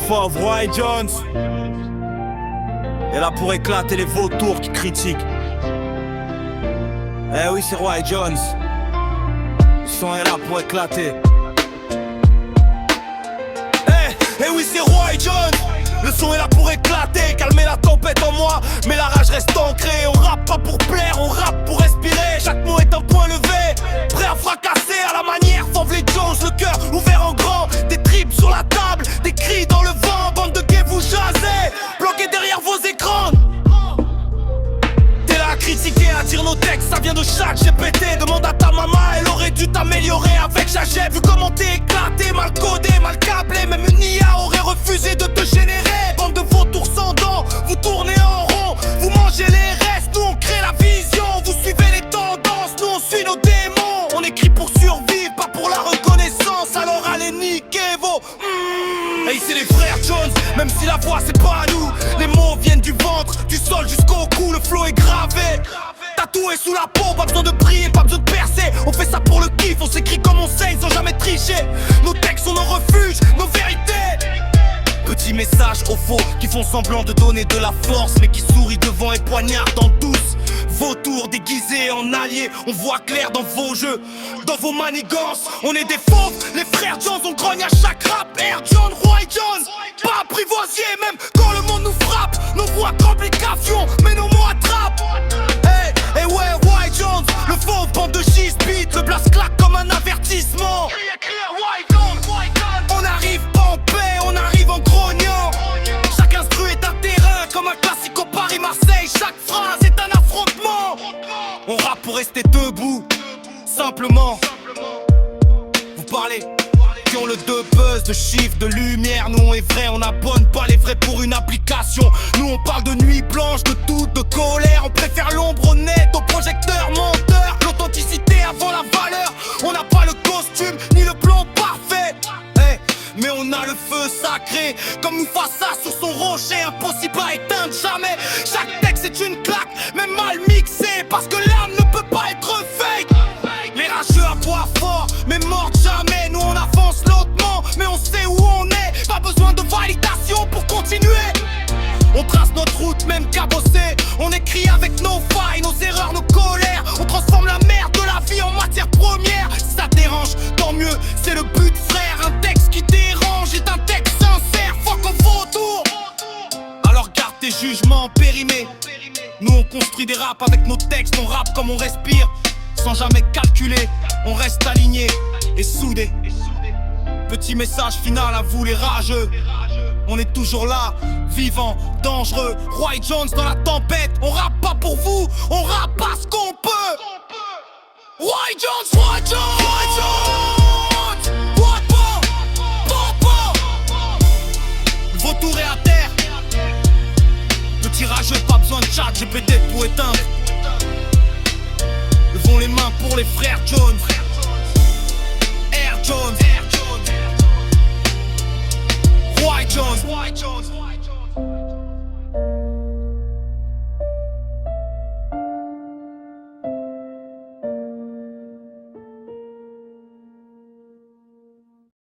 fauve, Roy Jones est là pour éclater les vautours qui critiquent. Eh oui, c'est Roy Jones. Le son est là pour éclater. Eh oui, c'est Roy Jones. Le son est là pour éclater, calmer la tempête en moi, mais la rage reste ancrée. On rappe pas pour plaire, on rappe pour respirer. Chaque mot est un point levé, prêt à fracasser à la manière Fauve les Jones. Le cœur ouvert en grand, des tripes sur la table, des cris dans le vent. Bande de gays, vous jasez, bloqués derrière vos écrans. T'es là à critiquer, à dire nos textes, ça vient de chaque GPT. Demande à ta maman, elle aurait dû t'améliorer avec Jageb. Vu comment t'es éclaté, mal codé, mal câblé, même une IA aurait refusé de te générer. Bande de vautours sans dents, vous tournez en rond, vous mangez les restes, nous on crée la vision. Vous suivez les tendances, nous on suit nos démons. On écrit pour survivre, pas pour la reconnaissance. Alors allez niquer vos Et ici les frères Jones, même si la voix c'est pas à nous. Les mots viennent du ventre, du sol jusqu'au cou, le flow est gravé. Tatoué sous la peau, pas besoin de prier, pas besoin de percer. On fait ça pour le kiff, on s'écrit comme on sait sans jamais tricher. Nos textes sont nos refuges, nos vérités. Petits messages aux faux qui font semblant de donner de la force, mais qui sourient devant et poignardent en douce. Vautours déguisés en alliés, on voit clair dans vos jeux, dans vos manigances. On est des fauves, les frères Jones, on grogne à chaque rap. Air John, Roy Jones, pas apprivoisier, même quand le monde nous frappe. Nos voix tremblent les cavions, mais nos mots attrapent. Hey ouais, Roy Jones, le fauve, bande de beat. Le blast claque comme un avertissement. Roy Jones. On arrive pas en paix, on arrive en grognant. Chaque instru est un terrain, comme un classique au Paris-Marseille. Chaque phrase est un affrontement. On rappe pour rester debout, simplement. Vous parlez qui ont le de buzz, de chiffres, de lumière. Nous on est vrai, on abonne pas les vrais pour une application. Nous on parle de nuit blanche, de doute, de colère. On préfère l'ombre au net, au projecteur menteur. L'authenticité avant la valeur. On n'a pas le costume, ni le plan parfait. Mais on a le feu sacré, comme Mufasa sur son rocher, impossible à éteindre jamais. Chaque texte est une claque, même mal mixé, parce que l'âme ne peut pas être fake. Les rageux aboient fort, mais mordent jamais. Nous on avance lentement, mais on sait où on est. Pas besoin de validation pour continuer. On trace notre route, même cabossée. On écrit avec nos failles, nos erreurs, nos colères. On transforme la merde de la vie en matière première. Si ça te dérange, tant mieux, c'est le but frère. Un texte qui dérange est un texte sincère. Fuck en vautour. Alors garde tes jugements périmés. Nous on construit des raps avec nos textes. On rappe comme on respire, sans jamais calculer. On reste aligné et soudé. Petit message final à vous les rageux. On est toujours là, vivant, dangereux. Roy Jones dans la tempête. On rappe pas pour vous, on rappe parce qu'on peut. Roy Jones, Roy Jones, Roy Jones.